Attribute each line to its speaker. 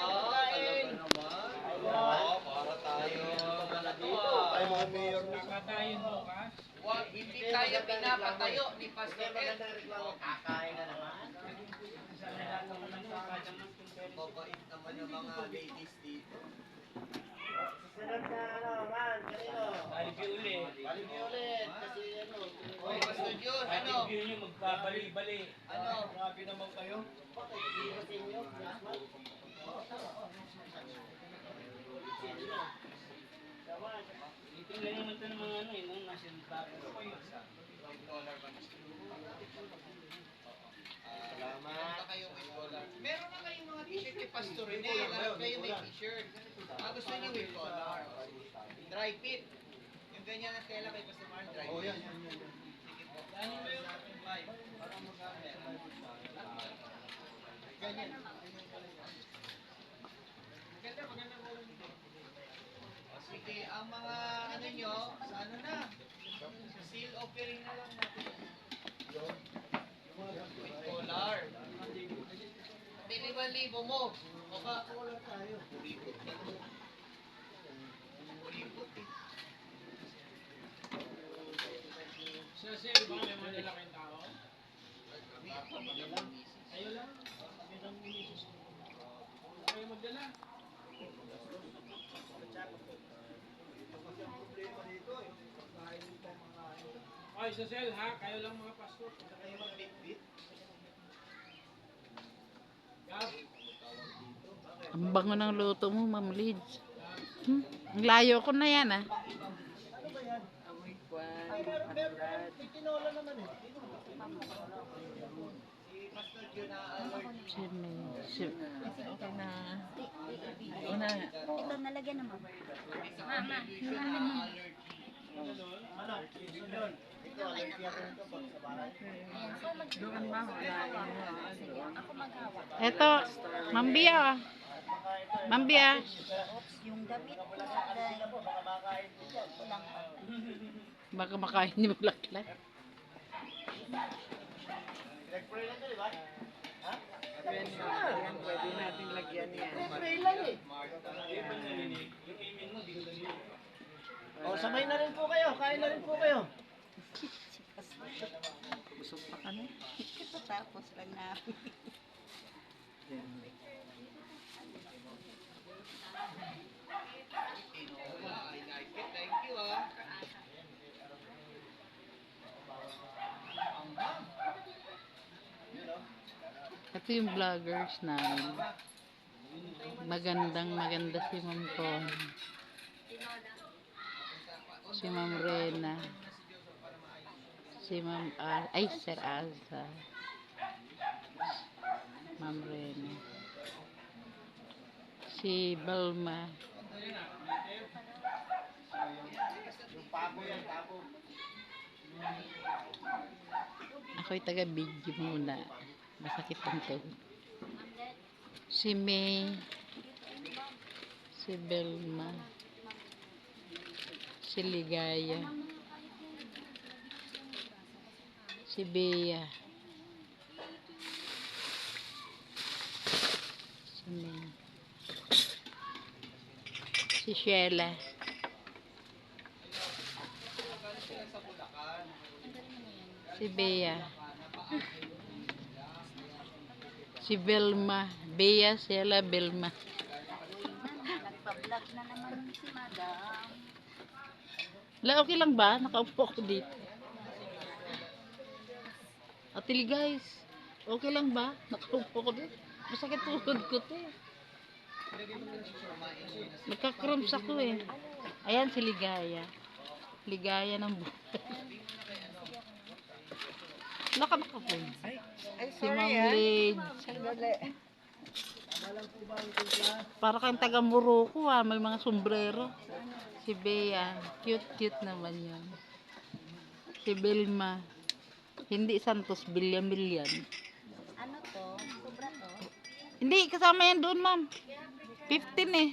Speaker 1: Talaga naman. Para tayo.
Speaker 2: Ay, mga mayor na.
Speaker 3: Katayin bukas.
Speaker 1: Hindi tayo pinapatayo ni Pastor Ed.
Speaker 2: Kakain na naman.
Speaker 1: Mabait naman yung mga ladies dito.
Speaker 2: Susunod na ano, man, kanino?
Speaker 3: Alipin ulit.
Speaker 2: Balikin ulit, kasi ano.
Speaker 1: Oy, Pastor Jun, ano?
Speaker 3: Alipin nyo magbabali-bali.
Speaker 1: Ano?
Speaker 2: Grabe naman kayo. Bakit hindi ba sa inyo?
Speaker 3: Ito lang naman ito ng mga ano eh, nung nasa bago.
Speaker 1: Salamat. Kayo may collar. Meron na kayong mga t-shirt kay Pastor Rene. Lahat kayo may t-shirt. Gusto niyo with collar. Dry fit. Yung ganyan na tela kay Pastor Mark, dry fit.
Speaker 2: Oh, yan.
Speaker 1: Sige po. Ano ba yung vibe? Para magamit. Ganyan. Maganda mo lang dito. Sige, ang mga ano nyo, sa ano na? Sa seal offering na lang natin. With collar. 5,000 mo. O ba? Collar tayo. Kuripot na to. Kuripot eh.
Speaker 3: Sir, baka may mga lalaking tao? Kayo lang. Merong minisis ko. Kayo magdala. Okay, so Sel ha, kayo lang mga pastor.
Speaker 1: Kayo mag-bit-bit.
Speaker 3: Gab,
Speaker 4: Ang bango ng luto mo, Ma'am Lids. Ang layo ko na yan, ah.
Speaker 2: May tinola naman eh.
Speaker 1: Si Pastor Jun na-alert.
Speaker 4: Okay na.
Speaker 5: Ito, nalagyan naman. Mama,
Speaker 1: Na-alert.
Speaker 2: Ano? Yun. Ito, alert yan rin ito pag sa bahay.
Speaker 5: ayan. So, doon ba? Sige, ako maghawak.
Speaker 4: Eto, Ma'am Bia. Ma'am Bia.
Speaker 5: Oops, yung damit ko dahil
Speaker 2: Baka makain din yan.
Speaker 5: kulang pa.
Speaker 4: Baka makain ni Bulaklak.
Speaker 2: Nag-pray lang ka, di ba? Ha?
Speaker 4: Pwede natin lagyan yan.
Speaker 2: Nag-pray lang eh.
Speaker 3: yung email mo, di ko lang
Speaker 2: O, sabay na rin po kayo. Kain na rin po kayo.
Speaker 4: Busog pa kami.
Speaker 5: Tapos lang na.
Speaker 1: I like it. Thank you ah.
Speaker 4: Ito yung vloggers namin. Maganda si Ma'am Ton. Si Ma'am Rena. Si Ma'am Sir Alza. Ma'am Rena. Si Balma.
Speaker 2: Yung pabo yan, pabo.
Speaker 4: Ako'y taga-video muna. Masakit ang to. Si May. Si Belma. Si Ligaya. Si Bea. Si May. Si Sheila. Si Bea. Si Belma. Bea, Sheila, Belma.
Speaker 5: Nagpa-vlog na naman si Madam.
Speaker 4: Okay lang ba? Nakaupo ako dito. Atili guys, okay lang ba? Nakaupo ako dito. Masakit tuhod ko to. Nagka-cramps ako eh. Ayan si Ligaya. Ligaya ng buhay. Naka po. Si Ma'am Lid. Para kang taga Morocco ah. May mga sombrero. Si Bea. Cute naman yun. Si Belma. Hindi Santos. Bilyan.
Speaker 5: Ano to? Sobra to?
Speaker 4: Hindi. Kasama yan doon ma'am. 15 eh.